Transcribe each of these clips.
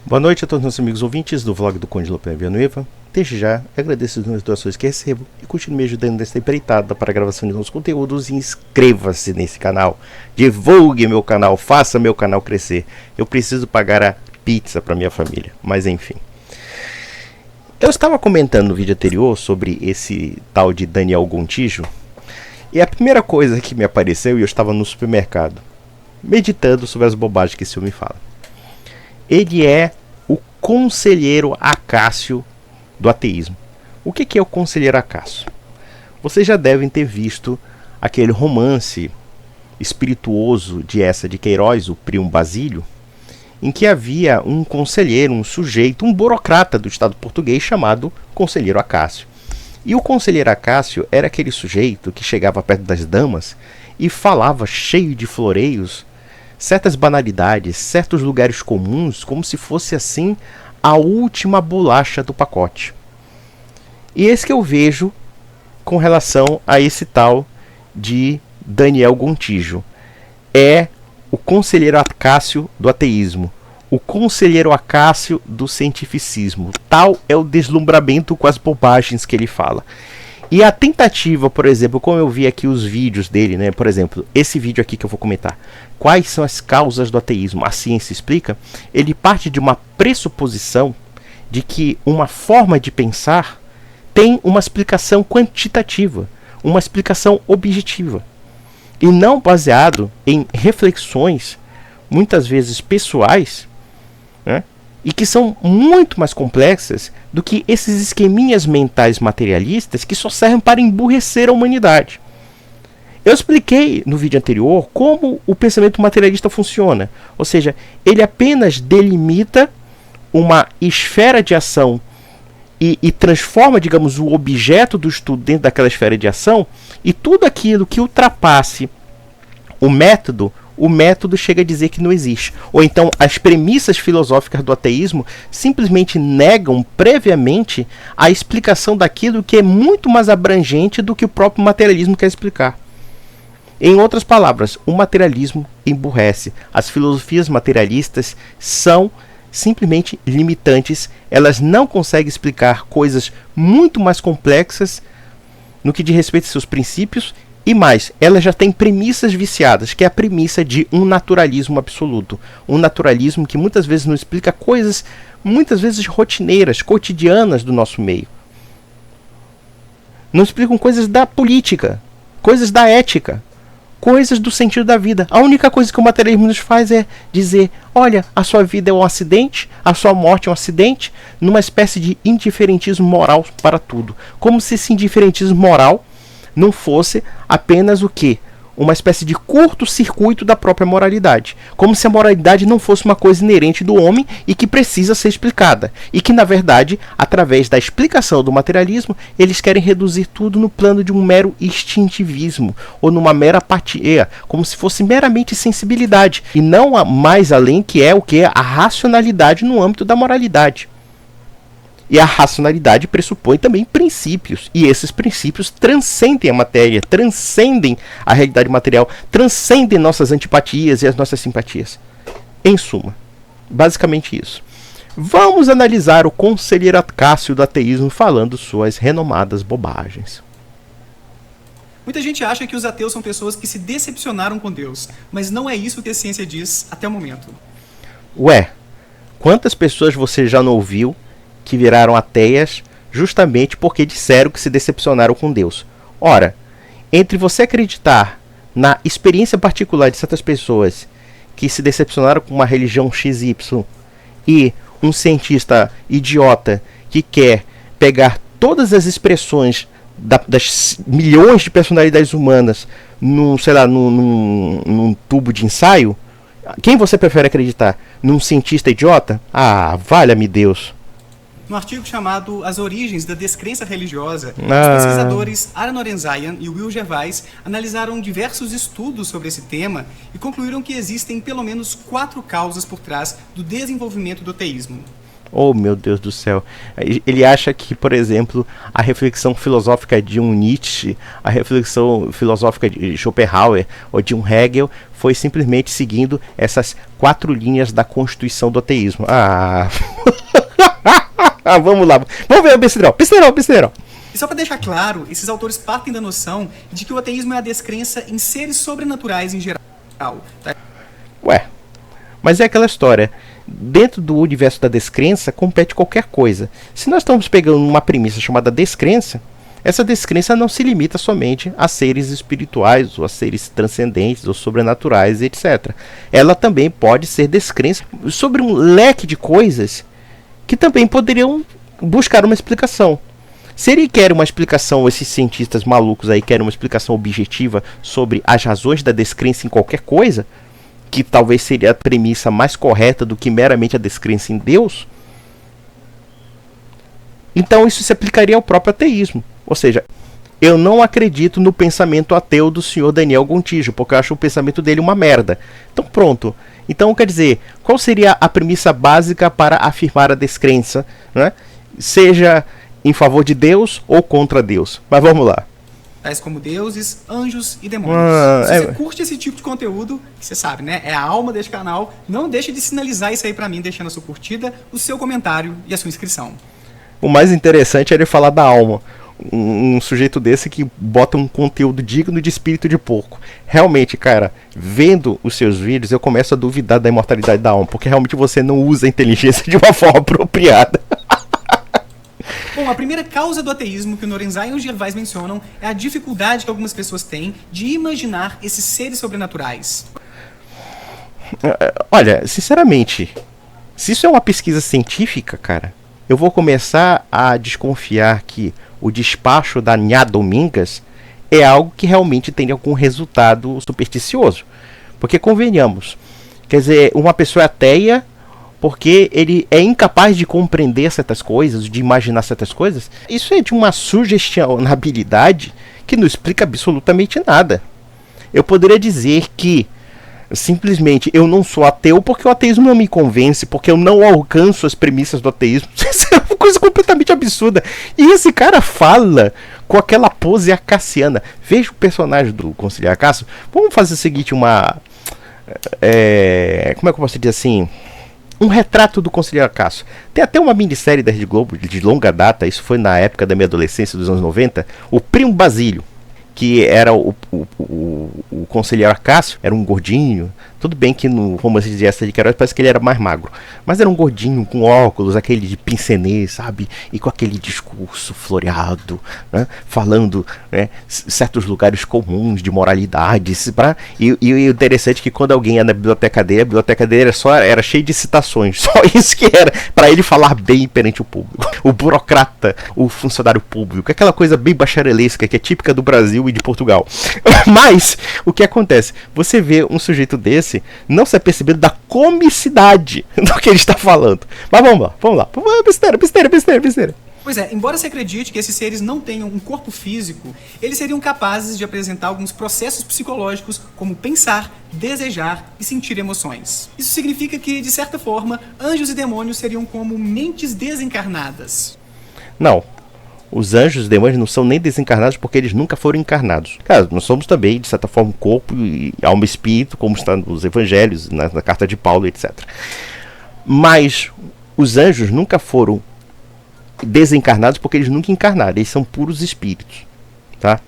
Boa noite a todos os nossos amigos ouvintes do vlog do Conde Lopes Villanueva. Desde já, agradeço as doações que recebo e continue me ajudando nesta empreitada para a gravação de novos conteúdos e inscreva-se nesse canal. Divulgue meu canal, faça meu canal crescer. Eu preciso pagar a pizza para minha família, mas enfim. Eu estava comentando no vídeo anterior sobre esse tal de Daniel Gontijo e a primeira coisa que me apareceu, e eu estava no supermercado, meditando sobre as bobagens que esse homem fala. Ele é o conselheiro Acácio do ateísmo. O que é o conselheiro Acácio? Vocês já devem ter visto aquele romance espirituoso de Eça de Queiroz, o Primo Basílio, em que havia um conselheiro, um sujeito, um burocrata do Estado português chamado conselheiro Acácio. E o conselheiro Acácio era aquele sujeito que chegava perto das damas e falava cheio de floreios certas banalidades, certos lugares comuns, como se fosse assim a última bolacha do pacote. E esse que eu vejo com relação a esse tal de Daniel Gontijo. É o conselheiro Acácio do ateísmo, o conselheiro Acácio do cientificismo. Tal é o deslumbramento com as bobagens que ele fala. E a tentativa, por exemplo, como eu vi aqui os vídeos dele, né? Por exemplo, esse vídeo aqui que eu vou comentar. Quais são as causas do ateísmo? A ciência explica. Ele parte de uma pressuposição de que uma forma de pensar tem uma explicação quantitativa, uma explicação objetiva. E não baseado em reflexões, muitas vezes pessoais, né? E que são muito mais complexas do que esses esqueminhas mentais materialistas que só servem para emburrecer a humanidade. Eu expliquei no vídeo anterior como o pensamento materialista funciona. Ou seja, ele apenas delimita uma esfera de ação e transforma, digamos, o objeto do estudo dentro daquela esfera de ação, e tudo aquilo que ultrapasse o método chega a dizer que não existe. Ou então as premissas filosóficas do ateísmo simplesmente negam previamente a explicação daquilo que é muito mais abrangente do que o próprio materialismo quer explicar. Em outras palavras, o materialismo emburrece. As filosofias materialistas são simplesmente limitantes. Elas não conseguem explicar coisas muito mais complexas no que diz respeito aos seus princípios. E mais, ela já tem premissas viciadas, que é a premissa de um naturalismo absoluto. Um naturalismo que muitas vezes não explica coisas, muitas vezes rotineiras, cotidianas do nosso meio. Não explicam coisas da política, coisas da ética, coisas do sentido da vida. A única coisa que o materialismo nos faz é dizer, olha, a sua vida é um acidente, a sua morte é um acidente, numa espécie de indiferentismo moral para tudo. Como se esse indiferentismo moral não fosse apenas o quê? Uma espécie de curto-circuito da própria moralidade. Como se a moralidade não fosse uma coisa inerente do homem e que precisa ser explicada. E que, na verdade, através da explicação do materialismo, eles querem reduzir tudo no plano de um mero instintivismo, ou numa mera apatia, como se fosse meramente sensibilidade, e não mais além, que é o que? A racionalidade no âmbito da moralidade. E a racionalidade pressupõe também princípios. E esses princípios transcendem a matéria, transcendem a realidade material, transcendem nossas antipatias e as nossas simpatias. Em suma, basicamente isso. Vamos analisar o conselheiro Acácio do ateísmo falando suas renomadas bobagens. Muita gente acha que os ateus são pessoas que se decepcionaram com Deus, mas não é isso que a ciência diz até o momento. Ué, quantas pessoas você já não ouviu que viraram ateias justamente porque disseram que se decepcionaram com Deus? Ora, entre você acreditar na experiência particular de certas pessoas que se decepcionaram com uma religião XY e um cientista idiota que quer pegar todas as expressões das milhões de personalidades humanas num tubo de ensaio, quem você prefere acreditar? Num cientista idiota? Ah, valha-me Deus! No artigo chamado As Origens da Descrença Religiosa, os pesquisadores Aaron Orenzayan e Will Gervais analisaram diversos estudos sobre esse tema e concluíram que existem pelo menos 4 causas por trás do desenvolvimento do ateísmo. Oh, meu Deus do céu. Ele acha que, por exemplo, a reflexão filosófica de um Nietzsche, a reflexão filosófica de Schopenhauer ou de um Hegel foi simplesmente seguindo essas 4 linhas da constituição do ateísmo. Vamos lá. Vamos ver o besteirão. E só para deixar claro, esses autores partem da noção de que o ateísmo é a descrença em seres sobrenaturais em geral. Tá? Ué, mas é aquela história. Dentro do universo da descrença, compete qualquer coisa. Se nós estamos pegando uma premissa chamada descrença, essa descrença não se limita somente a seres espirituais, ou a seres transcendentes, ou sobrenaturais, etc. Ela também pode ser descrença sobre um leque de coisas que também poderiam buscar uma explicação. Se ele quer uma explicação, esses cientistas malucos aí querem uma explicação objetiva sobre as razões da descrença em qualquer coisa, que talvez seria a premissa mais correta do que meramente a descrença em Deus, então isso se aplicaria ao próprio ateísmo. Ou seja, eu não acredito no pensamento ateu do senhor Daniel Gontijo, porque eu acho o pensamento dele uma merda. Então pronto. Então quer dizer, qual seria a premissa básica para afirmar a descrença, né? Seja em favor de Deus ou contra Deus. Mas vamos lá. Tais como deuses, anjos e demônios. Se você curte esse tipo de conteúdo, que você sabe, né? É a alma deste canal. Não deixe de sinalizar isso aí pra mim, deixando a sua curtida, o seu comentário e a sua inscrição. O mais interessante é ele falar da alma. Um sujeito desse que bota um conteúdo digno de espírito de porco. Realmente, cara, vendo os seus vídeos, eu começo a duvidar da imortalidade da alma, porque realmente você não usa a inteligência de uma forma apropriada. Bom, a primeira causa do ateísmo que o Lorenzaien e o Gervais mencionam é a dificuldade que algumas pessoas têm de imaginar esses seres sobrenaturais. Olha, sinceramente, se isso é uma pesquisa científica, cara, eu vou começar a desconfiar que o despacho da Nhá Domingas é algo que realmente tem algum resultado supersticioso. Porque convenhamos, quer dizer, uma pessoa ateia porque ele é incapaz de compreender certas coisas, de imaginar certas coisas. Isso é de uma sugestionabilidade que não explica absolutamente nada. Eu poderia dizer que simplesmente eu não sou ateu porque o ateísmo não me convence, porque eu não alcanço as premissas do ateísmo. Isso é uma coisa completamente absurda. E esse cara fala com aquela pose acaciana. Veja o personagem do Conselheiro Acácio. Vamos fazer o seguinte, como é que eu posso dizer assim? Um retrato do Conselheiro Acácio. Tem até uma minissérie da Rede Globo de longa data, isso foi na época da minha adolescência, dos anos 90, o Primo Basílio, que era o Conselheiro Acácio, era um gordinho. Tudo bem que no Romance de Esta de Queiroz parece que ele era mais magro, mas era um gordinho com óculos, aquele de pincenê, sabe? E com aquele discurso floreado, né? Falando, né, certos lugares comuns de moralidades. E o interessante é que quando alguém ia na biblioteca dele, a biblioteca dele era cheia de citações. Só isso que era, para ele falar bem perante o público. O burocrata, o funcionário público, aquela coisa bem bacharelesca que é típica do Brasil e de Portugal. Mas o que acontece? Você vê um sujeito desse não se apercebendo da comicidade do que ele está falando. Mas vamos lá. Besteira. Pois é, embora se acredite que esses seres não tenham um corpo físico, eles seriam capazes de apresentar alguns processos psicológicos como pensar, desejar e sentir emoções. Isso significa que, de certa forma, anjos e demônios seriam como mentes desencarnadas. Não. Os anjos e demônios não são nem desencarnados porque eles nunca foram encarnados. Cara, nós somos também, de certa forma, um corpo e alma e espírito, como está nos evangelhos, na carta de Paulo, etc. Mas os anjos nunca foram desencarnados porque eles nunca encarnaram. Eles são puros espíritos, tá?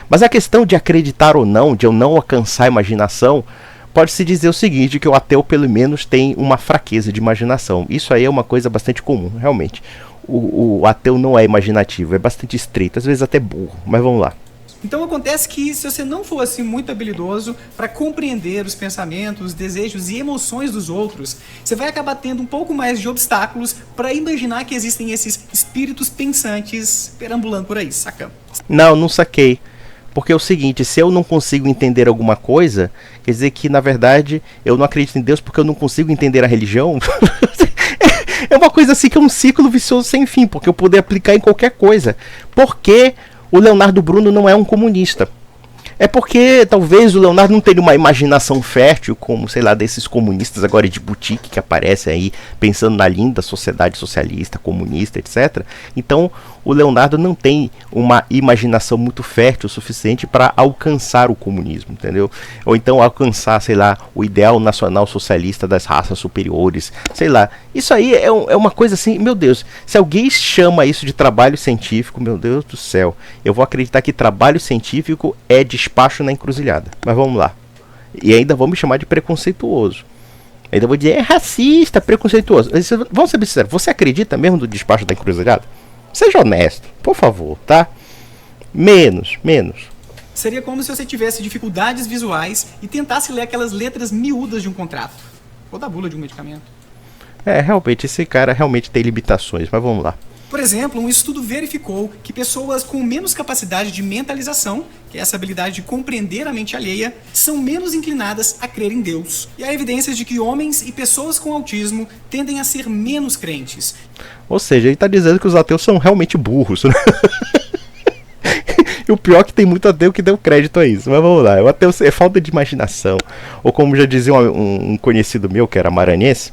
Mas a questão de acreditar ou não, de eu não alcançar a imaginação, pode-se dizer o seguinte, que o ateu pelo menos tem uma fraqueza de imaginação. Isso aí é uma coisa bastante comum, realmente. O ateu não é imaginativo, é bastante estreito, às vezes até burro, mas vamos lá. Então acontece que se você não for assim muito habilidoso para compreender os pensamentos, desejos e emoções dos outros, você vai acabar tendo um pouco mais de obstáculos para imaginar que existem esses espíritos pensantes perambulando por aí, saca? Não saquei. Porque é o seguinte, se eu não consigo entender alguma coisa, quer dizer que na verdade eu não acredito em Deus porque eu não consigo entender a religião. É uma coisa assim que é um ciclo vicioso sem fim, porque eu poder aplicar em qualquer coisa. Porque o Leonardo Bruno não é um comunista. É porque talvez o Leonardo não tenha uma imaginação fértil como, sei lá, desses comunistas agora de boutique que aparecem aí pensando na linda sociedade socialista, comunista, etc. Então o Leonardo não tem uma imaginação muito fértil o suficiente para alcançar o comunismo, entendeu? Ou então alcançar, sei lá, o ideal nacional socialista das raças superiores, sei lá. Isso aí é uma coisa assim, meu Deus, se alguém chama isso de trabalho científico, meu Deus do céu, eu vou acreditar que trabalho científico é despacho na encruzilhada. Mas vamos lá. E ainda vão me chamar de preconceituoso. Ainda vou dizer, é racista, preconceituoso. Vamos ser sinceros, você acredita mesmo no despacho da encruzilhada? Seja honesto, por favor, tá? Menos. Seria como se você tivesse dificuldades visuais e tentasse ler aquelas letras miúdas de um contrato. Ou da bula de um medicamento. Realmente, esse cara realmente tem limitações, mas vamos lá. Por exemplo, um estudo verificou que pessoas com menos capacidade de mentalização, que é essa habilidade de compreender a mente alheia, são menos inclinadas a crer em Deus. E há evidências de que homens e pessoas com autismo tendem a ser menos crentes. Ou seja, ele está dizendo que os ateus são realmente burros, né? E o pior é que tem muito ateu que deu crédito a isso. Mas vamos lá, o ateu é falta de imaginação. Ou como já dizia um conhecido meu, que era maranhense,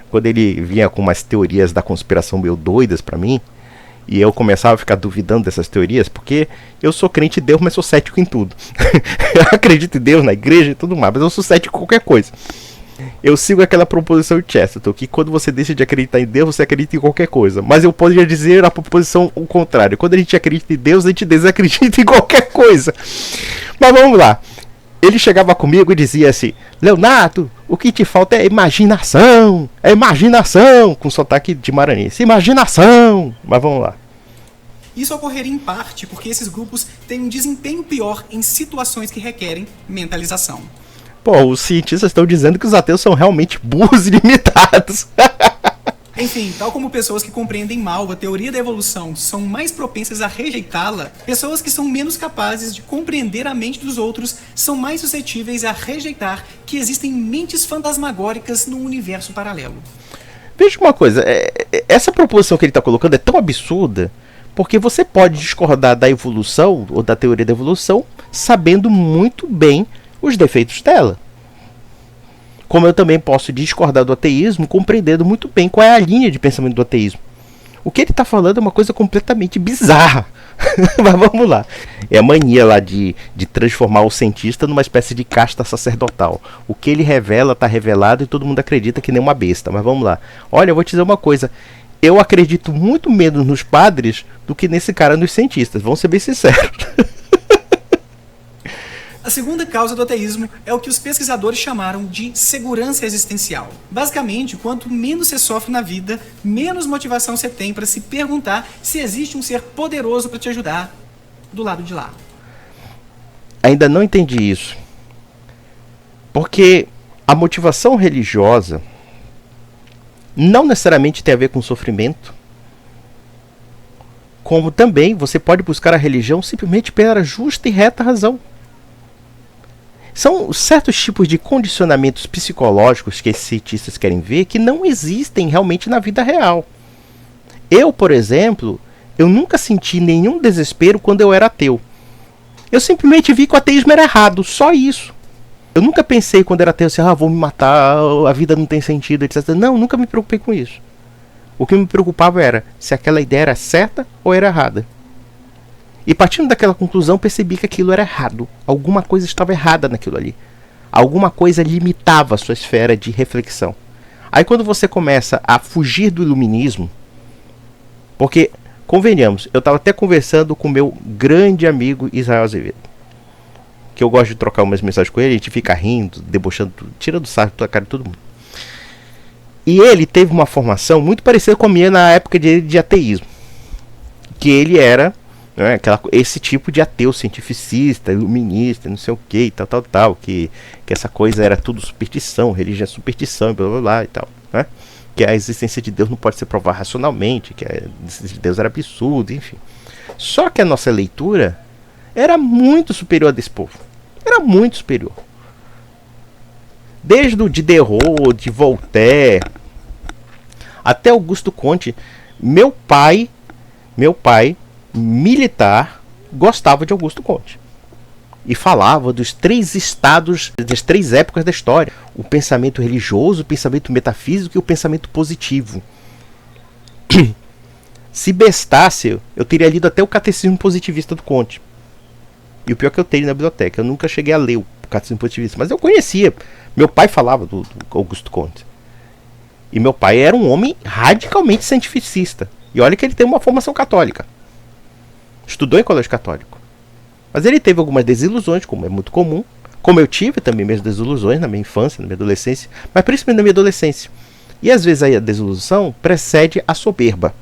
quando ele vinha com umas teorias da conspiração meio doidas pra mim, e eu começava a ficar duvidando dessas teorias, porque eu sou crente em Deus, mas sou cético em tudo. Eu acredito em Deus, na igreja e tudo mais, mas eu sou cético em qualquer coisa. Eu sigo aquela proposição de Chesterton, que quando você deixa de acreditar em Deus, você acredita em qualquer coisa. Mas eu poderia dizer a proposição o contrário. Quando a gente acredita em Deus, a gente desacredita em qualquer coisa. Mas vamos lá. Ele chegava comigo e dizia assim, Leonardo, o que te falta é imaginação, com sotaque de maranhense, imaginação. Mas vamos lá. Isso ocorreria em parte porque esses grupos têm um desempenho pior em situações que requerem mentalização. Pô, os cientistas estão dizendo que os ateus são realmente burros e limitados. Enfim, tal como pessoas que compreendem mal a teoria da evolução são mais propensas a rejeitá-la, pessoas que são menos capazes de compreender a mente dos outros são mais suscetíveis a rejeitar que existem mentes fantasmagóricas no universo paralelo. Veja uma coisa, essa proposição que ele está colocando é tão absurda, porque você pode discordar da evolução, ou da teoria da evolução, sabendo muito bem os defeitos dela. Como eu também posso discordar do ateísmo, compreendendo muito bem qual é a linha de pensamento do ateísmo. O que ele está falando é uma coisa completamente bizarra. Mas vamos lá. É a mania lá de transformar o cientista numa espécie de casta sacerdotal. O que ele revela está revelado e todo mundo acredita que nem uma besta. Mas vamos lá. Olha, eu vou te dizer uma coisa. Eu acredito muito menos nos padres do que nesse cara nos cientistas. Vamos ser bem sinceros. A segunda causa do ateísmo é o que os pesquisadores chamaram de segurança existencial. Basicamente, quanto menos você sofre na vida, menos motivação você tem para se perguntar se existe um ser poderoso para te ajudar do lado de lá. Ainda não entendi isso. Porque a motivação religiosa não necessariamente tem a ver com sofrimento, como também você pode buscar a religião simplesmente pela justa e reta razão. São certos tipos de condicionamentos psicológicos que esses cientistas querem ver que não existem realmente na vida real. Eu, por exemplo, eu nunca senti nenhum desespero quando eu era ateu. Eu simplesmente vi que o ateísmo era errado, só isso. Eu nunca pensei quando era ateu assim, vou me matar, a vida não tem sentido, etc. Não, nunca me preocupei com isso. O que me preocupava era se aquela ideia era certa ou era errada. E partindo daquela conclusão, percebi que aquilo era errado. Alguma coisa estava errada naquilo ali. Alguma coisa limitava a sua esfera de reflexão. Aí quando você começa a fugir do iluminismo, porque, convenhamos, eu estava até conversando com meu grande amigo Israel Azevedo, que eu gosto de trocar umas mensagens com ele, a gente fica rindo, debochando, tirando sarro da cara de todo mundo. E ele teve uma formação muito parecida com a minha na época de ateísmo. Que ele era... esse tipo de ateu cientificista, iluminista, não sei o que, tal, que essa coisa era tudo superstição, religião é superstição, blá blá blá e tal, né? Que a existência de Deus não pode ser provada racionalmente, que a existência de Deus era absurdo, enfim. Só que a nossa leitura era muito superior a desse povo, era muito superior. Desde o Diderot, de Voltaire, até Augusto Comte, meu pai militar, gostava de Augusto Comte. e falava dos 3 estados, das 3 épocas da história: o pensamento religioso, o pensamento metafísico e o pensamento positivo. Se bestasse, eu teria lido até o Catecismo Positivista do Comte. E o pior é que eu tenho na biblioteca, eu nunca cheguei a ler o Catecismo Positivista, mas eu conhecia. Meu pai falava do Augusto Comte. E meu pai era um homem radicalmente cientificista. E olha que ele tem uma formação católica. Estudou em colégio católico. Mas ele teve algumas desilusões, como é muito comum. Como eu tive também minhas desilusões na minha infância, na minha adolescência. Mas principalmente na minha adolescência. E às vezes a desilusão precede a soberba.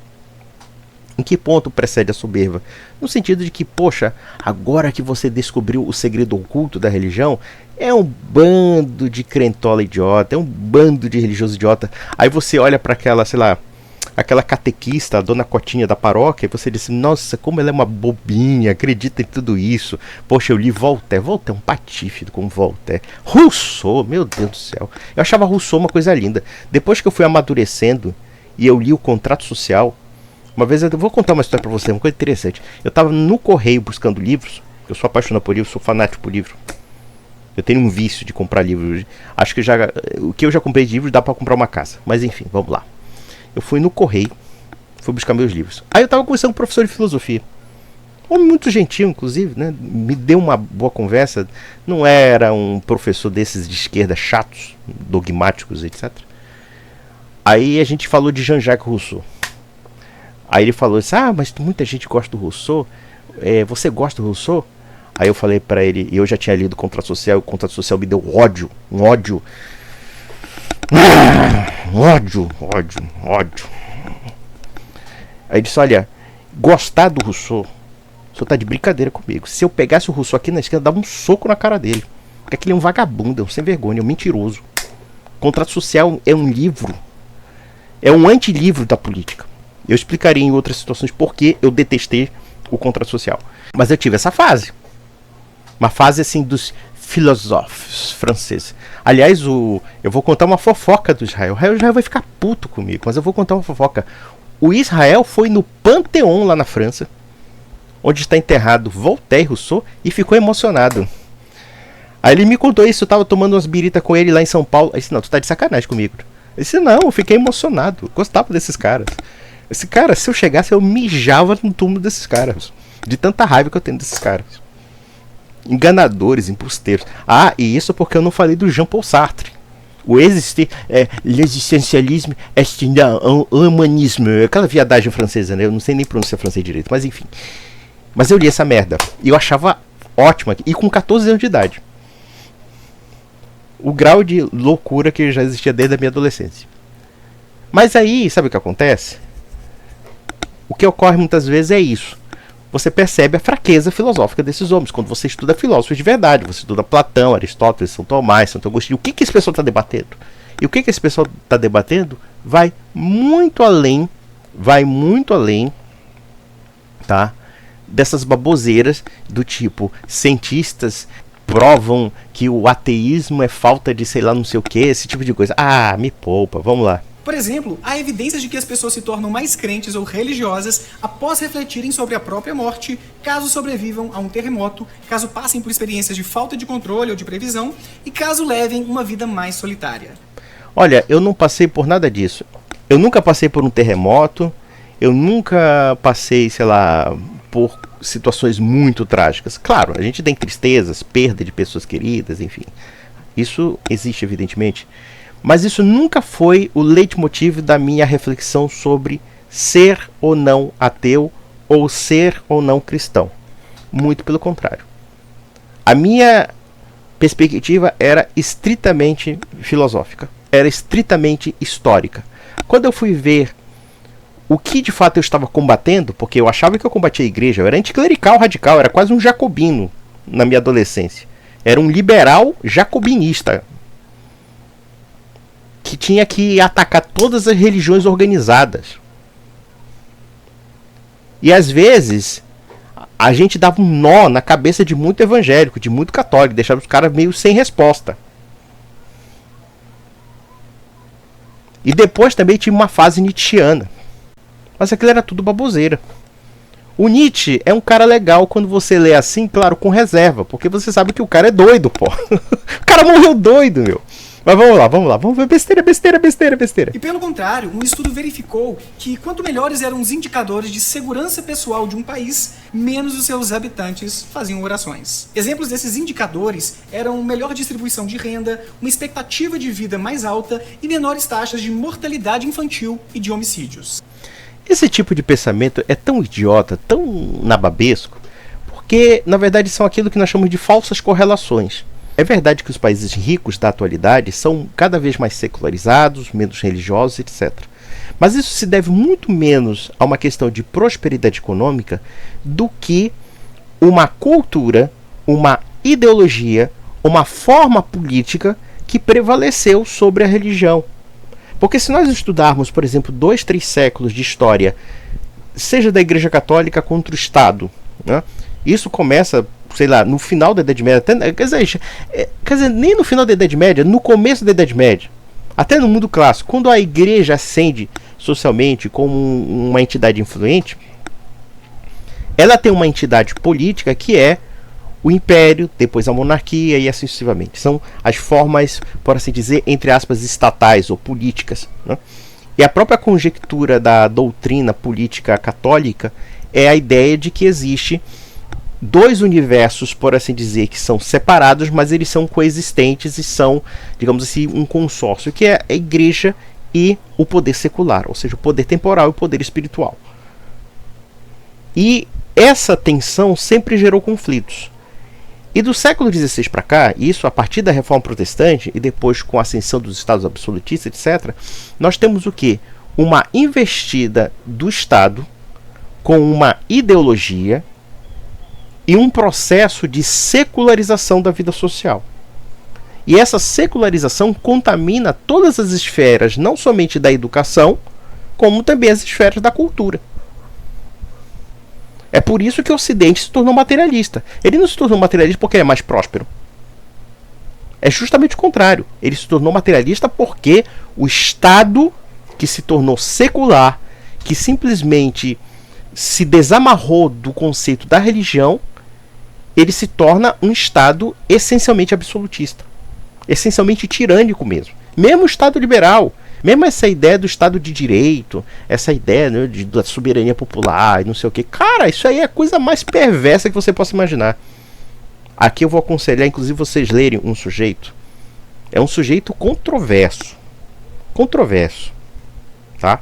Em que ponto precede a soberba? No sentido de que, poxa, agora que você descobriu o segredo oculto da religião, é um bando de crentola idiota, é um bando de religioso idiota. Aí você olha para aquela, sei lá, aquela catequista, a dona Cotinha da paróquia, e você diz, nossa, como ela é uma bobinha, acredita em tudo isso. Poxa, eu li Voltaire é um patife como Voltaire. Rousseau, meu Deus do céu. Eu achava Rousseau uma coisa linda. Depois que eu fui amadurecendo e eu li o Contrato Social, uma vez eu vou contar uma história pra você, uma coisa interessante. Eu tava no correio buscando livros. Eu sou apaixonado por livros, sou fanático por livro. Eu tenho um vício de comprar livros. Acho que o que eu já comprei de livros dá pra comprar uma casa. Mas enfim, vamos lá. Eu fui no correio, fui buscar meus livros. Aí eu tava conversando com um professor de filosofia. Um homem muito gentil, inclusive, né? Me deu uma boa conversa. Não era um professor desses de esquerda chatos, dogmáticos, etc. Aí a gente falou de Jean-Jacques Rousseau. Aí ele falou assim, mas muita gente gosta do Rousseau, você gosta do Rousseau? Aí eu falei pra ele, e eu já tinha lido o Contrato Social, e o Contrato Social me deu ódio. Aí ele disse, olha, gostar do Rousseau, o senhor tá de brincadeira comigo. Se eu pegasse o Rousseau aqui na esquerda, dava um soco na cara dele. Porque aquele é um vagabundo, é um sem vergonha, é um mentiroso. Contrato Social é um livro, é um antilivro da política. Eu explicaria em outras situações por que eu detestei o Contrato Social. Mas eu tive essa fase. Uma fase assim dos filósofos franceses. Aliás, eu vou contar uma fofoca do Israel. O Israel vai ficar puto comigo, mas eu vou contar uma fofoca. O Israel foi no Panteão lá na França, onde está enterrado Voltaire e Rousseau, e ficou emocionado. Aí ele me contou isso, eu tava tomando umas biritas com ele lá em São Paulo. Aí disse, não, tu tá de sacanagem comigo. Eu disse, não, eu fiquei emocionado. Eu gostava desses caras. Esse cara, se eu chegasse, eu mijava no túmulo desses caras. De tanta raiva que eu tenho desses caras. Enganadores, embusteiros. E isso porque eu não falei do Jean-Paul Sartre. O l'existentialisme est un humanisme. Aquela viadagem francesa, né? Eu não sei nem pronunciar francês direito, mas enfim. Mas eu li essa merda. E eu achava ótima. E com 14 anos de idade. O grau de loucura que já existia desde a minha adolescência. Mas aí, sabe o que acontece? O que ocorre muitas vezes é isso. Você percebe a fraqueza filosófica desses homens. Quando você estuda filósofos de verdade. Você estuda Platão, Aristóteles, São Tomás, Santo Agostinho. O que esse pessoal está debatendo? E o que esse pessoal está debatendo vai muito além, tá? Dessas baboseiras do tipo, cientistas provam que o ateísmo é falta de sei lá não sei o que, esse tipo de coisa. Me poupa, vamos lá. Por exemplo, há evidências de que as pessoas se tornam mais crentes ou religiosas após refletirem sobre a própria morte, caso sobrevivam a um terremoto, caso passem por experiências de falta de controle ou de previsão e caso levem uma vida mais solitária. Olha, eu não passei por nada disso. Eu nunca passei por um terremoto, eu nunca passei, sei lá, por situações muito trágicas. Claro, a gente tem tristezas, perda de pessoas queridas, enfim. Isso existe, evidentemente. Mas isso nunca foi o leitmotiv da minha reflexão sobre ser ou não ateu ou ser ou não cristão. Muito pelo contrário. A minha perspectiva era estritamente filosófica, era estritamente histórica. Quando eu fui ver o que de fato eu estava combatendo, porque eu achava que eu combatia a igreja, eu era anticlerical radical, era quase um jacobino na minha adolescência. Era um liberal jacobinista, que tinha que atacar todas as religiões organizadas. E às vezes a gente dava um nó na cabeça de muito evangélico, de muito católico, deixava os caras meio sem resposta. E depois também tinha uma fase nietzschiana. Mas aquilo era tudo baboseira. O Nietzsche é um cara legal quando você lê assim, claro, com reserva, porque você sabe que o cara é doido, pô. O cara morreu doido, meu. Mas vamos ver besteira. E pelo contrário, um estudo verificou que quanto melhores eram os indicadores de segurança pessoal de um país, menos os seus habitantes faziam orações. Exemplos desses indicadores eram melhor distribuição de renda, uma expectativa de vida mais alta e menores taxas de mortalidade infantil e de homicídios. Esse tipo de pensamento é tão idiota, tão nababesco, porque na verdade são aquilo que nós chamamos de falsas correlações. É verdade que os países ricos da atualidade são cada vez mais secularizados, menos religiosos, etc. Mas isso se deve muito menos a uma questão de prosperidade econômica do que uma cultura, uma ideologia, uma forma política que prevaleceu sobre a religião. Porque se nós estudarmos, por exemplo, 2, 3 séculos de história, seja da Igreja Católica contra o Estado, né? Isso começa, sei lá, no final da Idade Média, até, quer dizer, nem no final da Idade Média, no começo da Idade Média, até no mundo clássico, quando a Igreja ascende socialmente como uma entidade influente, ela tem uma entidade política que é o Império, depois a monarquia e assim sucessivamente. São as formas, por assim dizer, entre aspas, estatais ou políticas, né? E a própria conjectura da doutrina política católica é a ideia de que existe dois universos, por assim dizer, que são separados, mas eles são coexistentes e são, digamos assim, um consórcio, que é a igreja e o poder secular, ou seja, o poder temporal e o poder espiritual. E essa tensão sempre gerou conflitos. E do século XVI para cá, isso a partir da Reforma Protestante e depois com a ascensão dos Estados absolutistas, etc., nós temos o quê? Uma investida do Estado com uma ideologia e um processo de secularização da vida social. E essa secularização contamina todas as esferas, não somente da educação, como também as esferas da cultura. É por isso que o Ocidente se tornou materialista. Ele não se tornou materialista porque ele é mais próspero. É justamente o contrário. Ele se tornou materialista porque o Estado, que se tornou secular, que simplesmente se desamarrou do conceito da religião, ele se torna um Estado essencialmente absolutista, essencialmente tirânico mesmo. Mesmo o Estado liberal, mesmo essa ideia do Estado de Direito, essa ideia, né, da soberania popular e não sei o que, cara, isso aí é a coisa mais perversa que você possa imaginar. Aqui eu vou aconselhar, inclusive, vocês lerem um sujeito. É um sujeito controverso, tá?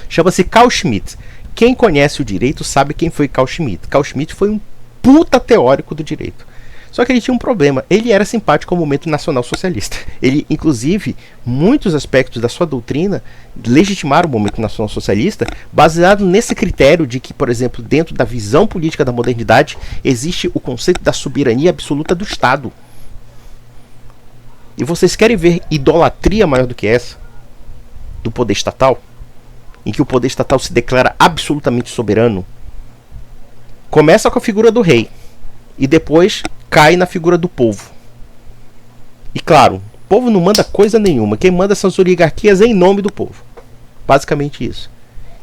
Chama-se Carl Schmitt. Quem conhece o direito sabe quem foi Carl Schmitt. Carl Schmitt foi um puta teórico do direito. Só que ele tinha um problema. Ele era simpático ao movimento nacional socialista. Ele, inclusive, muitos aspectos da sua doutrina legitimaram o movimento nacional socialista baseado nesse critério de que, por exemplo, dentro da visão política da modernidade, existe o conceito da soberania absoluta do Estado. E vocês querem ver idolatria maior do que essa? Do poder estatal? Em que o poder estatal se declara absolutamente soberano? Começa com a figura do rei e depois cai na figura do povo. E claro, o povo não manda coisa nenhuma. Quem manda são as oligarquias em nome do povo. Basicamente isso.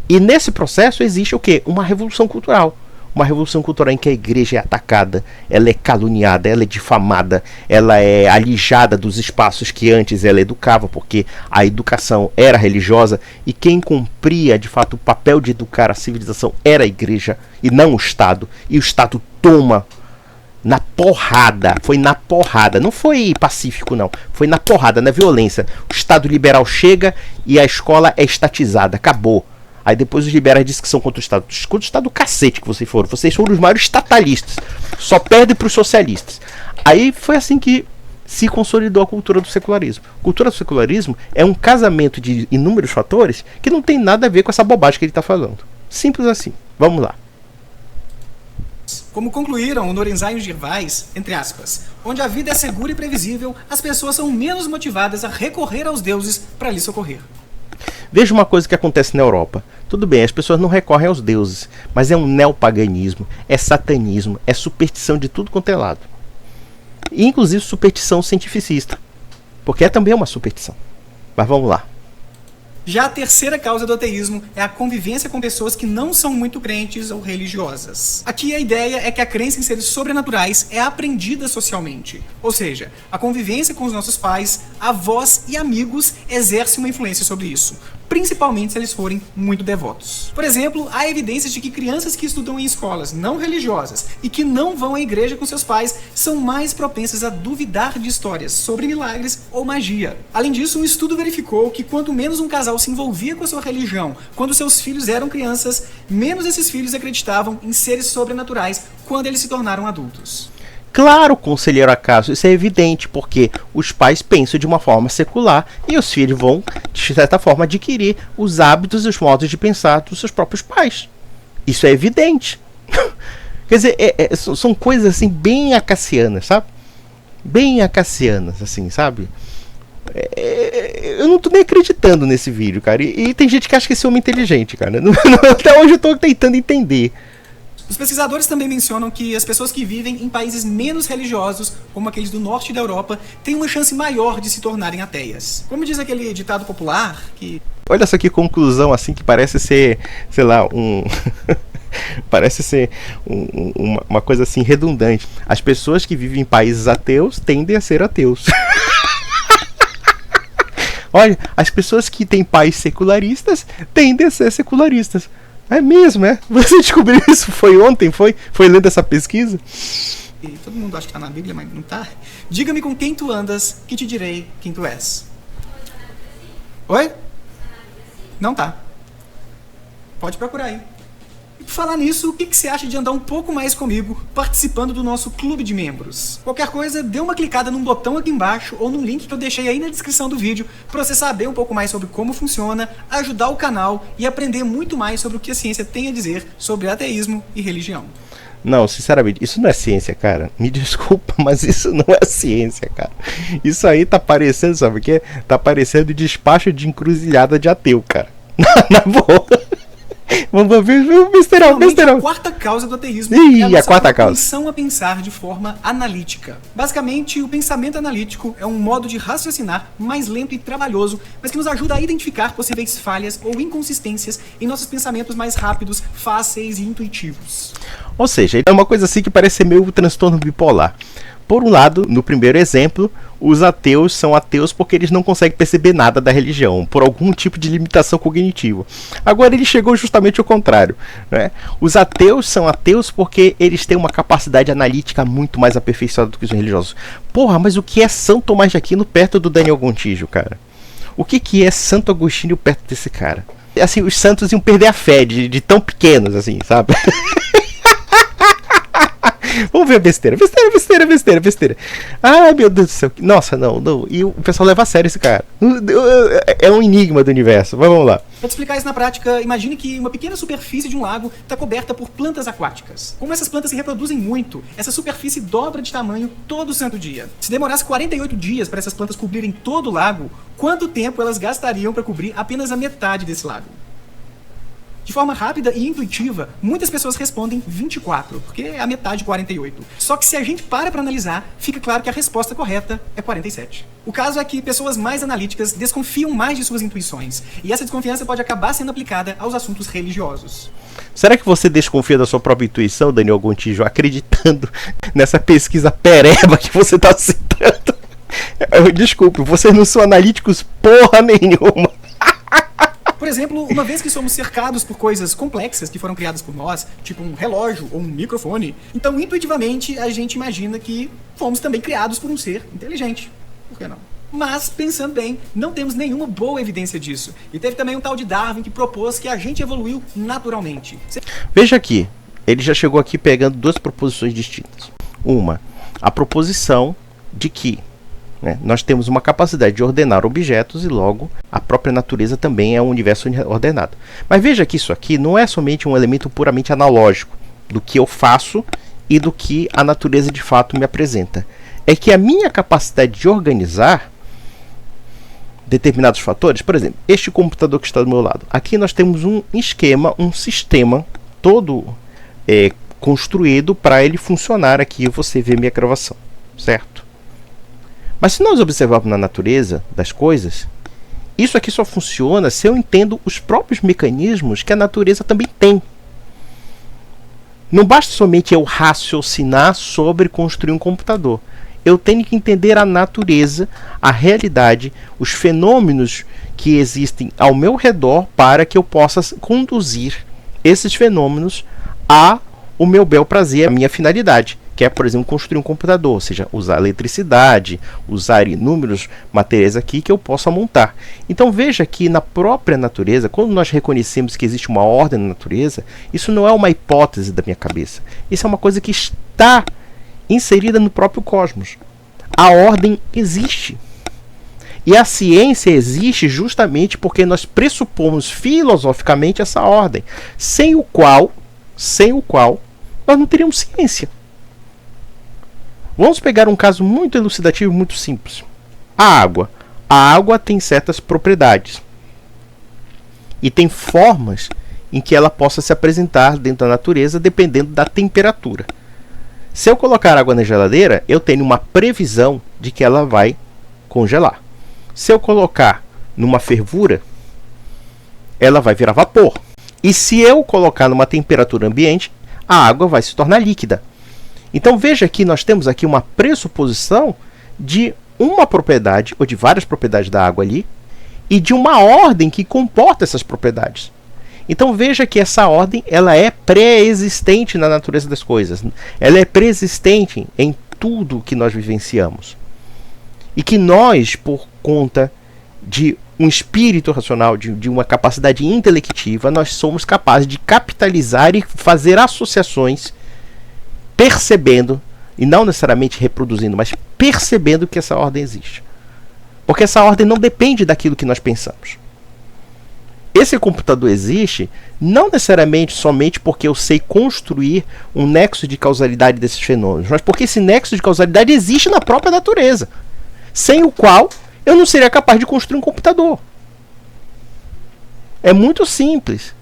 E nesse processo existe o quê? Uma revolução cultural. Uma revolução cultural em que a igreja é atacada, ela é caluniada, ela é difamada, ela é alijada dos espaços que antes ela educava, porque a educação era religiosa e quem cumpria de fato o papel de educar a civilização era a igreja e não o Estado. E o Estado toma na porrada, foi na porrada, não foi pacífico não, foi na porrada, na violência. O Estado liberal chega e a escola é estatizada, acabou. Aí depois os liberais dizem que são contra o Estado. Contra o Estado do cacete que vocês foram. Vocês foram os maiores estatalistas. Só perdem para os socialistas. Aí foi assim que se consolidou a cultura do secularismo. A cultura do secularismo é um casamento de inúmeros fatores que não tem nada a ver com essa bobagem que ele está falando. Simples assim. Vamos lá. Como concluíram o Lorenzai e o Gervais, entre aspas, onde a vida é segura e previsível, as pessoas são menos motivadas a recorrer aos deuses para lhes socorrer. Veja uma coisa que acontece na Europa. Tudo bem, as pessoas não recorrem aos deuses, mas é um neopaganismo, é satanismo, é superstição de tudo quanto é lado. E, inclusive superstição cientificista, porque é também uma superstição. Mas vamos lá. Já a terceira causa do ateísmo é a convivência com pessoas que não são muito crentes ou religiosas. Aqui a ideia é que a crença em seres sobrenaturais é aprendida socialmente. Ou seja, a convivência com os nossos pais, avós e amigos exerce uma influência sobre isso, principalmente se eles forem muito devotos. Por exemplo, há evidências de que crianças que estudam em escolas não religiosas e que não vão à igreja com seus pais são mais propensas a duvidar de histórias sobre milagres ou magia. Além disso, um estudo verificou que quanto menos um casal se envolvia com a sua religião quando seus filhos eram crianças, menos esses filhos acreditavam em seres sobrenaturais quando eles se tornaram adultos. Claro, conselheiro Acaso, isso é evidente, porque os pais pensam de uma forma secular e os filhos vão, de certa forma, adquirir os hábitos e os modos de pensar dos seus próprios pais. Isso é evidente. Quer dizer, são coisas assim bem acacianas, sabe? Bem acacianas, assim, sabe? Eu não tô nem acreditando nesse vídeo, cara. E tem gente que acha que esse homem é inteligente, cara. Até hoje eu tô tentando entender. Os pesquisadores também mencionam que as pessoas que vivem em países menos religiosos, como aqueles do norte da Europa, têm uma chance maior de se tornarem ateias. Como diz aquele ditado popular, que... Olha só que conclusão, assim, que parece ser, sei lá, parece ser uma coisa assim redundante. As pessoas que vivem em países ateus tendem a ser ateus. Olha, as pessoas que têm pais secularistas tendem a ser secularistas. É mesmo, é? Você descobriu isso? Foi ontem? Foi lendo essa pesquisa? E todo mundo acha que tá na Bíblia, mas não tá. Diga-me com quem tu andas, que te direi quem tu és. Oi? Não tá. Pode procurar aí. E por falar nisso, o que você acha de andar um pouco mais comigo, participando do nosso clube de membros? Qualquer coisa, dê uma clicada num botão aqui embaixo ou no link que eu deixei aí na descrição do vídeo para você saber um pouco mais sobre como funciona, ajudar o canal e aprender muito mais sobre o que a ciência tem a dizer sobre ateísmo e religião. Não, sinceramente, isso não é ciência, cara. Me desculpa, mas isso não é ciência, cara. Isso aí tá parecendo, sabe o quê? Tá parecendo despacho de encruzilhada de ateu, cara. Na boa. Vamos ver o besterol. A quarta causa do ateísmo é a nossa quarta causa. propensão a pensar de forma analítica. Basicamente, o pensamento analítico é um modo de raciocinar mais lento e trabalhoso, mas que nos ajuda a identificar possíveis falhas ou inconsistências em nossos pensamentos mais rápidos, fáceis e intuitivos. Ou seja, é uma coisa assim que parece ser meio transtorno bipolar. Por um lado, no primeiro exemplo, os ateus são ateus porque eles não conseguem perceber nada da religião, por algum tipo de limitação cognitiva. Agora ele chegou justamente ao contrário, né? Os ateus são ateus porque eles têm uma capacidade analítica muito mais aperfeiçoada do que os religiosos. Porra, mas o que é São Tomás de Aquino perto do Daniel Gontijo, cara? O que é Santo Agostinho perto desse cara? Assim, os santos iam perder a fé de tão pequenos, assim, sabe? Vamos ver a besteira. Ai, meu Deus do céu. Nossa, não. E o pessoal leva a sério esse cara. É um enigma do universo. Mas vamos lá. Para te explicar isso na prática, imagine que uma pequena superfície de um lago está coberta por plantas aquáticas. Como essas plantas se reproduzem muito, essa superfície dobra de tamanho todo santo dia. Se demorasse 48 dias para essas plantas cobrirem todo o lago, quanto tempo elas gastariam para cobrir apenas a metade desse lago? De forma rápida e intuitiva, muitas pessoas respondem 24, porque é a metade de 48. Só que se a gente para analisar, fica claro que a resposta correta é 47. O caso é que pessoas mais analíticas desconfiam mais de suas intuições, e essa desconfiança pode acabar sendo aplicada aos assuntos religiosos. Será que você desconfia da sua própria intuição, Daniel Gontijo, acreditando nessa pesquisa pereba que você está citando? Desculpe, vocês não são analíticos porra nenhuma. Por exemplo, uma vez que somos cercados por coisas complexas que foram criadas por nós, tipo um relógio ou um microfone, então intuitivamente a gente imagina que fomos também criados por um ser inteligente. Por que não? Mas, pensando bem, não temos nenhuma boa evidência disso. E teve também um tal de Darwin que propôs que a gente evoluiu naturalmente. Veja aqui, ele já chegou aqui pegando duas proposições distintas. Uma, a proposição de que nós temos uma capacidade de ordenar objetos e logo a própria natureza também é um universo ordenado. Mas veja que isso aqui não é somente um elemento puramente analógico do que eu faço e do que a natureza de fato me apresenta. É que a minha capacidade de organizar determinados fatores, por exemplo, este computador que está do meu lado, aqui nós temos um esquema, um sistema todo construído para ele funcionar aqui e você ver minha gravação, certo? Mas se nós observarmos na natureza das coisas, Isso aqui só funciona se eu entendo os próprios mecanismos que a natureza também tem. Não basta somente eu raciocinar sobre construir um computador. Eu tenho que entender a natureza, a realidade, os fenômenos que existem ao meu redor para que eu possa conduzir esses fenômenos ao meu bel prazer, a minha finalidade, que é, por exemplo, construir um computador, ou seja, usar eletricidade, usar inúmeros materiais aqui que eu possa montar. Então veja que na própria natureza, quando nós reconhecemos que existe uma ordem na natureza, isso não é uma hipótese da minha cabeça. Isso é uma coisa que está inserida no próprio cosmos. A ordem existe. E a ciência existe justamente porque nós pressupomos filosoficamente essa ordem, sem o qual nós não teríamos ciência. Vamos pegar um caso muito elucidativo, muito simples. A água. A água tem certas propriedades. E tem formas em que ela possa se apresentar dentro da natureza, dependendo da temperatura. Se eu colocar água na geladeira, eu tenho uma previsão de que ela vai congelar. Se eu colocar numa fervura, ela vai virar vapor. E se eu colocar numa temperatura ambiente, a água vai se tornar líquida. Então veja que nós temos aqui uma pressuposição de uma propriedade, ou de várias propriedades da água ali, e de uma ordem que comporta essas propriedades. Então veja que essa ordem ela é pré-existente na natureza das coisas. Ela é pré-existente em tudo que nós vivenciamos. E que nós, por conta de um espírito racional, de uma capacidade intelectiva, nós somos capazes de capitalizar e fazer associações, percebendo, e não necessariamente reproduzindo, mas percebendo que essa ordem existe. Porque essa ordem não depende daquilo que nós pensamos. Esse computador existe não necessariamente somente porque eu sei construir um nexo de causalidade desses fenômenos, mas porque esse nexo de causalidade existe na própria natureza, sem o qual eu não seria capaz de construir um computador. É muito simples.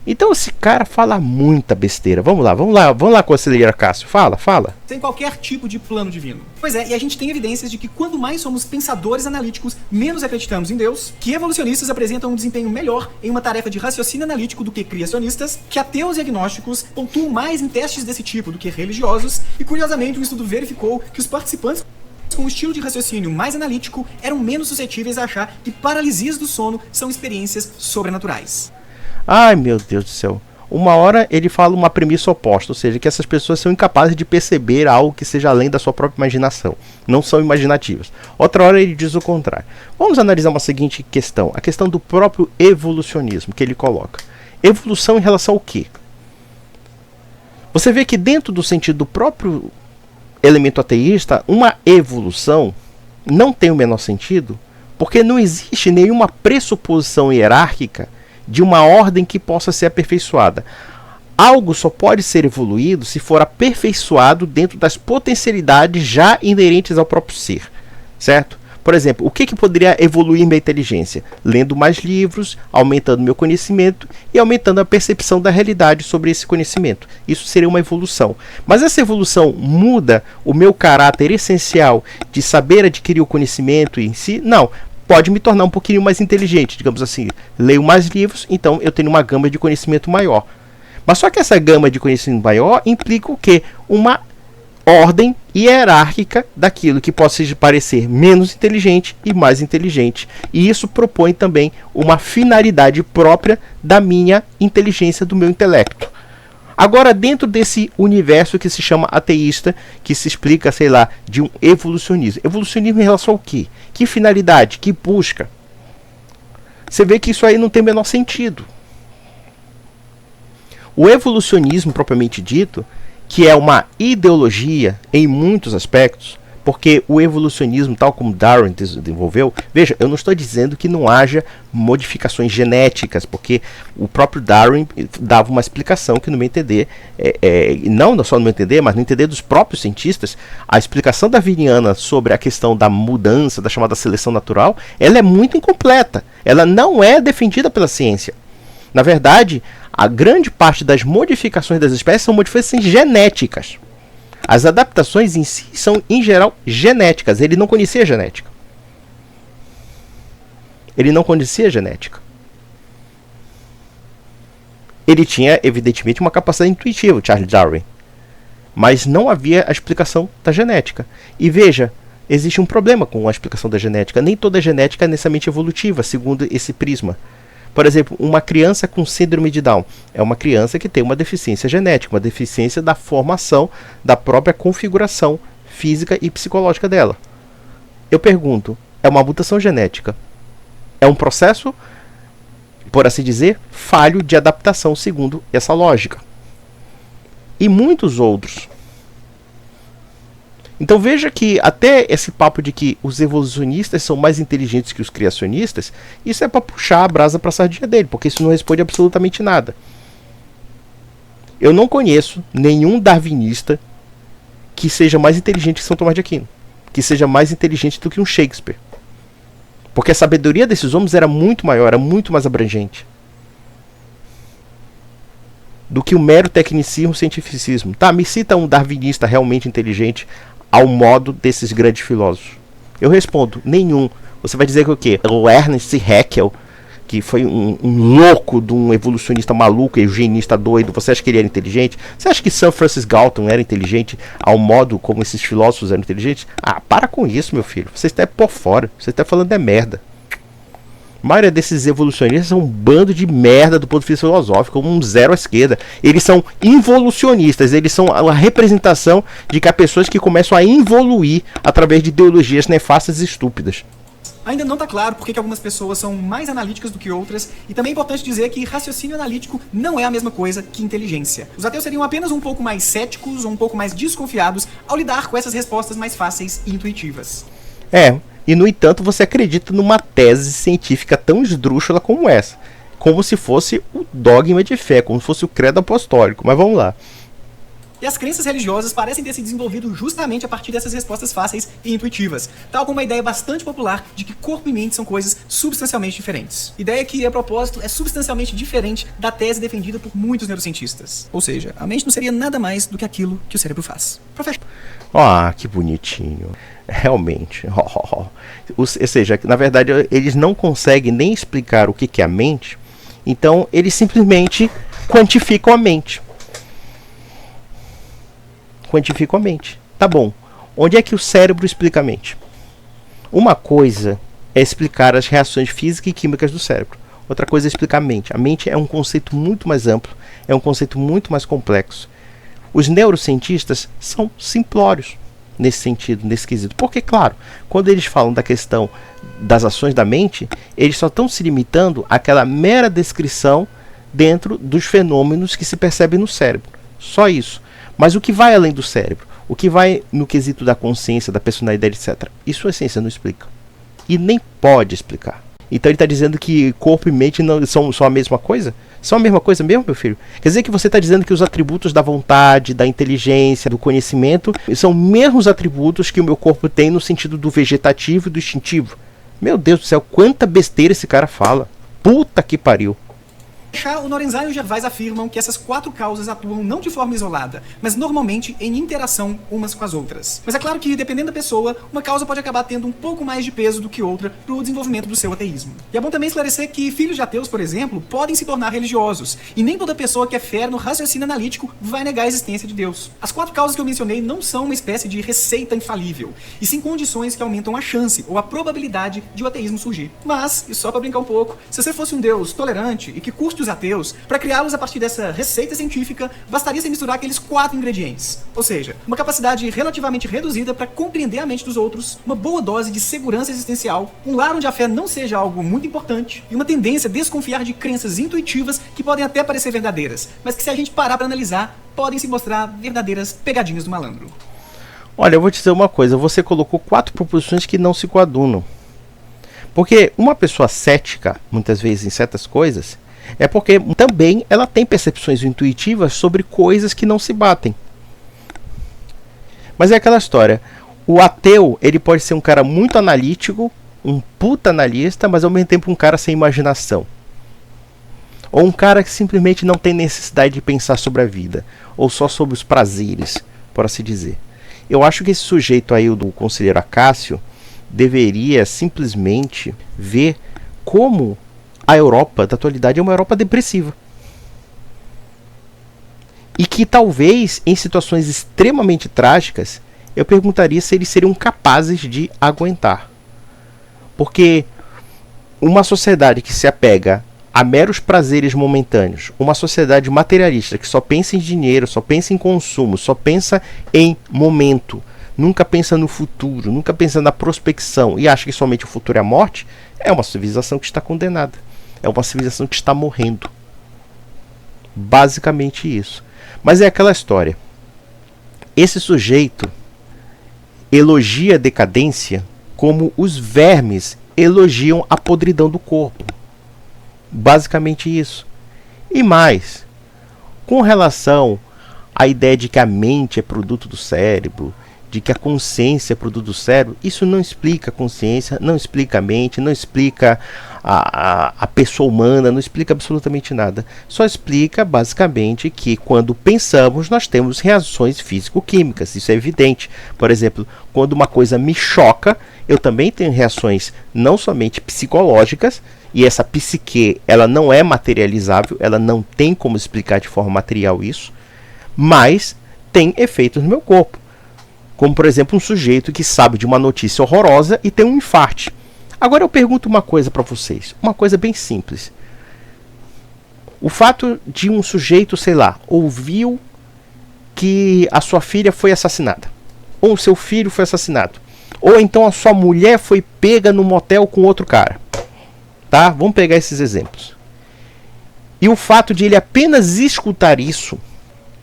Então esse cara fala muita besteira. Vamos lá, conselheira Cássio. Fala. Sem qualquer tipo de plano divino. Pois é, e a gente tem evidências de que quanto mais somos pensadores analíticos, menos acreditamos em Deus, que evolucionistas apresentam um desempenho melhor em uma tarefa de raciocínio analítico do que criacionistas, que ateus e agnósticos pontuam mais em testes desse tipo do que religiosos, e curiosamente um estudo verificou que os participantes com um estilo de raciocínio mais analítico eram menos suscetíveis a achar que paralisias do sono são experiências sobrenaturais. Ai, meu Deus do céu. Uma hora ele fala uma premissa oposta, ou seja, que essas pessoas são incapazes de perceber algo que seja além da sua própria imaginação. Não são imaginativas. Outra hora ele diz o contrário. Vamos analisar uma seguinte questão. A questão do próprio evolucionismo que ele coloca. Evolução em relação ao quê? Você vê que dentro do sentido do próprio elemento ateísta, uma evolução não tem o menor sentido, porque não existe nenhuma pressuposição hierárquica de uma ordem que possa ser aperfeiçoada. Algo só pode ser evoluído se for aperfeiçoado dentro das potencialidades já inerentes ao próprio ser, certo? Por exemplo, o que poderia evoluir minha inteligência? Lendo mais livros, aumentando meu conhecimento e aumentando a percepção da realidade sobre esse conhecimento. Isso seria uma evolução. Mas essa evolução muda o meu caráter essencial de saber adquirir o conhecimento em si? Não. Pode me tornar um pouquinho mais inteligente, digamos assim. Leio mais livros, então eu tenho uma gama de conhecimento maior. Mas só que essa gama de conhecimento maior implica o quê? Uma ordem hierárquica daquilo que possa parecer menos inteligente e mais inteligente. E isso propõe também uma finalidade própria da minha inteligência, do meu intelecto. Agora, dentro desse universo que se chama ateísta, que se explica, sei lá, de um evolucionismo. Evolucionismo em relação ao quê? Que finalidade? Que busca? Você vê que isso aí não tem o menor sentido. O evolucionismo, propriamente dito, que é uma ideologia em muitos aspectos, porque o evolucionismo, tal como Darwin desenvolveu, veja, eu não estou dizendo que não haja modificações genéticas, porque o próprio Darwin dava uma explicação que, no meu entender, não só no meu entender, mas no entender dos próprios cientistas, a explicação darwiniana sobre a questão da mudança, da chamada seleção natural, ela é muito incompleta, ela não é defendida pela ciência. Na verdade, a grande parte das modificações das espécies são modificações genéticas. As adaptações em si são, em geral, genéticas. Ele não conhecia a genética. Ele não conhecia a genética. Ele tinha, evidentemente, uma capacidade intuitiva, Charles Darwin. Mas não havia a explicação da genética. E veja, existe um problema com a explicação da genética. Nem toda genética é necessariamente evolutiva, segundo esse prisma. Por exemplo, uma criança com síndrome de Down é uma criança que tem uma deficiência genética, uma deficiência da formação da própria configuração física e psicológica dela. Eu pergunto, é uma mutação genética? É um processo, por assim dizer, falho de adaptação segundo essa lógica. E muitos outros. Então veja que até esse papo de que os evolucionistas são mais inteligentes que os criacionistas, isso é para puxar a brasa para a sardinha dele, porque isso não responde absolutamente nada. Eu não conheço nenhum darwinista que seja mais inteligente que São Tomás de Aquino, que seja mais inteligente do que um Shakespeare. Porque a sabedoria desses homens era muito maior, era muito mais abrangente do que o mero tecnicismo e cientificismo. Tá, me cita um darwinista realmente inteligente ao modo desses grandes filósofos. Eu respondo, nenhum. Você vai dizer que o quê? O Ernst Haeckel, que foi um louco de um evolucionista maluco, eugenista doido, você acha que ele era inteligente? Você acha que Sir Francis Galton era inteligente ao modo como esses filósofos eram inteligentes? Ah, para com isso, meu filho. Você está por fora. Você está falando é merda. A maioria desses evolucionistas são um bando de merda do ponto de vista filosófico, um zero à esquerda. Eles são involucionistas, eles são a representação de que há pessoas que começam a evoluir através de ideologias nefastas e estúpidas. Ainda não está claro por que algumas pessoas são mais analíticas do que outras, e também é importante dizer que raciocínio analítico não é a mesma coisa que inteligência. Os ateus seriam apenas um pouco mais céticos ou um pouco mais desconfiados ao lidar com essas respostas mais fáceis e intuitivas. E no entanto você acredita numa tese científica tão esdrúxula como essa, como se fosse o dogma de fé, como se fosse o credo apostólico, mas vamos lá. E as crenças religiosas parecem ter se desenvolvido justamente a partir dessas respostas fáceis e intuitivas, tal como uma ideia bastante popular de que corpo e mente são coisas substancialmente diferentes. Ideia que, a propósito, é substancialmente diferente da tese defendida por muitos neurocientistas. Ou seja, a mente não seria nada mais do que aquilo que o cérebro faz. Ah, que bonitinho. Realmente. Ou seja, na verdade, eles não conseguem nem explicar o que é a mente, então eles simplesmente quantificam a mente. Quantificam a mente. Tá bom. Onde é que o cérebro explica a mente? Uma coisa é explicar as reações físicas e químicas do cérebro. Outra coisa é explicar a mente. A mente é um conceito muito mais amplo, é um conceito muito mais complexo. Os neurocientistas são simplórios nesse sentido, nesse quesito. Porque, claro, quando eles falam da questão das ações da mente, eles só estão se limitando àquela mera descrição dentro dos fenômenos que se percebem no cérebro. Só isso. Mas o que vai além do cérebro? O que vai no quesito da consciência, da personalidade, etc. Isso a ciência não explica. E nem pode explicar. Então ele está dizendo que corpo e mente não são a mesma coisa? São a mesma coisa mesmo, meu filho? Quer dizer que você está dizendo que os atributos da vontade, da inteligência, do conhecimento são mesmos atributos que o meu corpo tem no sentido do vegetativo e do instintivo? Meu Deus do céu, quanta besteira esse cara fala. Puta que pariu. O Lorenzai e o Gervais afirmam que essas 4 causas atuam não de forma isolada, mas normalmente em interação umas com as outras. Mas é claro que, dependendo da pessoa, uma causa pode acabar tendo um pouco mais de peso do que outra para o desenvolvimento do seu ateísmo. E é bom também esclarecer que filhos de ateus, por exemplo, podem se tornar religiosos, e nem toda pessoa que é férrea no raciocínio analítico vai negar a existência de Deus. As 4 causas que eu mencionei não são uma espécie de receita infalível, e sim condições que aumentam a chance ou a probabilidade de o ateísmo surgir. Mas, e só para brincar um pouco, se você fosse um Deus tolerante e que curte os ateus, para criá-los a partir dessa receita científica, bastaria se misturar aqueles 4 ingredientes. Ou seja, uma capacidade relativamente reduzida para compreender a mente dos outros, uma boa dose de segurança existencial, um lar onde a fé não seja algo muito importante, e uma tendência a desconfiar de crenças intuitivas que podem até parecer verdadeiras, mas que, se a gente parar para analisar, podem se mostrar verdadeiras pegadinhas do malandro. Olha, eu vou te dizer uma coisa, você colocou 4 proposições que não se coadunam. Porque uma pessoa cética, muitas vezes em certas coisas, é porque também ela tem percepções intuitivas sobre coisas que não se batem. Mas é aquela história, o ateu, ele pode ser um cara muito analítico, um puta analista, mas ao mesmo tempo um cara sem imaginação. Ou um cara que simplesmente não tem necessidade de pensar sobre a vida, ou só sobre os prazeres, por assim dizer. Eu acho que esse sujeito aí, o do conselheiro Acácio, deveria simplesmente ver como a Europa da atualidade é uma Europa depressiva. E que talvez, em situações extremamente trágicas, eu perguntaria se eles seriam capazes de aguentar. Porque uma sociedade que se apega a meros prazeres momentâneos, uma sociedade materialista que só pensa em dinheiro, só pensa em consumo, só pensa em momento, nunca pensa no futuro, nunca pensa na prospecção e acha que somente o futuro é a morte, é uma civilização que está condenada. É uma civilização que está morrendo. Basicamente isso. Mas é aquela história. Esse sujeito elogia a decadência como os vermes elogiam a podridão do corpo. Basicamente isso. E mais, com relação à ideia de que a mente é produto do cérebro, de que a consciência é produto do cérebro, isso não explica a consciência, não explica a mente, não explica a pessoa humana, não explica absolutamente nada. Só explica basicamente que quando pensamos nós temos reações físico-químicas, isso é evidente. Por exemplo, quando uma coisa me choca, eu também tenho reações não somente psicológicas, e essa psique ela não é materializável, ela não tem como explicar de forma material isso, mas tem efeitos no meu corpo. Como, por exemplo, um sujeito que sabe de uma notícia horrorosa e tem um infarte. Agora eu pergunto uma coisa para vocês, uma coisa bem simples. O fato de um sujeito, sei lá, ouviu que a sua filha foi assassinada, ou o seu filho foi assassinado, ou então a sua mulher foi pega no motel com outro cara. Tá? Vamos pegar esses exemplos. E o fato de ele apenas escutar isso,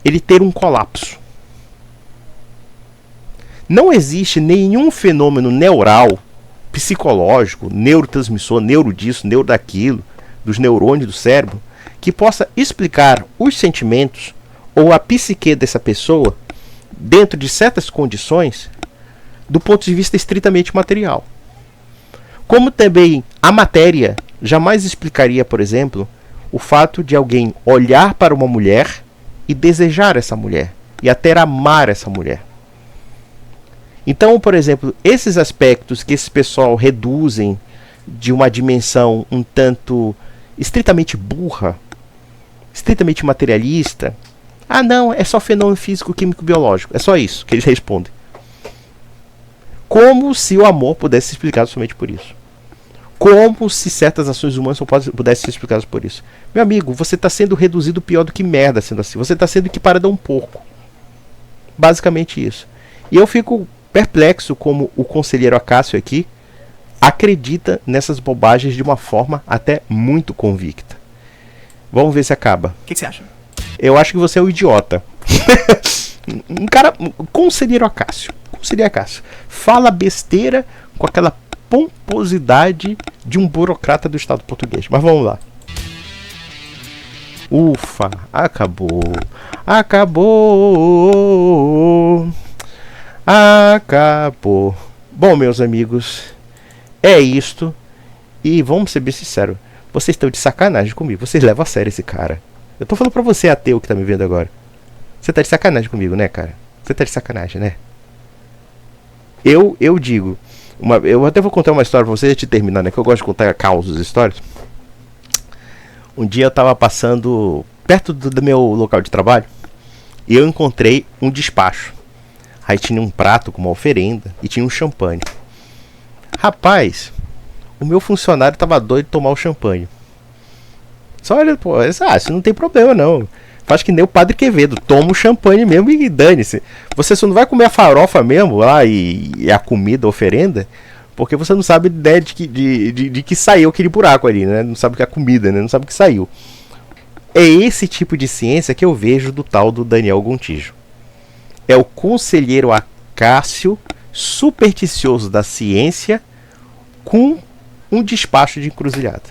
ele ter um colapso. Não existe nenhum fenômeno neural, psicológico, neurotransmissor, neuro disso, neuro daquilo, dos neurônios do cérebro, que possa explicar os sentimentos ou a psique dessa pessoa dentro de certas condições do ponto de vista estritamente material. Como também a matéria jamais explicaria, por exemplo, o fato de alguém olhar para uma mulher e desejar essa mulher, e até amar essa mulher. Então, por exemplo, esses aspectos que esse pessoal reduzem de uma dimensão um tanto estritamente burra, estritamente materialista, ah não, é só fenômeno físico, químico, biológico, é só isso que eles respondem. Como se o amor pudesse ser explicado somente por isso. Como se certas ações humanas pudessem ser explicadas por isso. Meu amigo, você está sendo reduzido pior do que merda sendo assim. Você está sendo equiparado a um porco. Basicamente isso. E eu fico perplexo como o conselheiro Acácio aqui acredita nessas bobagens de uma forma até muito convicta. Vamos ver se acaba. O que você acha? Eu acho que você é um idiota. Conselheiro Acácio. Conselheiro Acácio. Fala besteira com aquela pomposidade de um burocrata do Estado português. Mas vamos lá. Ufa, acabou. Acabou. Acabou. Bom, meus amigos, é isto. E vamos ser bem sinceros, vocês estão de sacanagem comigo. Vocês levam a sério esse cara. Eu tô falando pra você, ateu, que tá me vendo agora. Você tá de sacanagem comigo, né, cara? Você tá de sacanagem, né? Eu digo, eu até vou contar uma história pra vocês antes de terminar, né? Que eu gosto de contar causos, histórias. Um dia eu tava passando perto do meu local de trabalho e eu encontrei um despacho. Aí tinha um prato com uma oferenda e tinha um champanhe. Rapaz, o meu funcionário tava doido de tomar o champanhe. Só olha, pô, isso não tem problema não. Faz que nem o Padre Quevedo, toma o champanhe mesmo e dane-se. Você só não vai comer a farofa mesmo lá e a comida, a oferenda, porque você não sabe ideia de que saiu aquele buraco ali, né? Não sabe o que é a comida, né? Não sabe o que saiu. É esse tipo de ciência que eu vejo do tal do Daniel Gontijo. É o conselheiro Acácio supersticioso da ciência com um despacho de encruzilhada.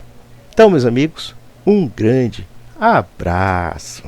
Então, meus amigos, um grande abraço.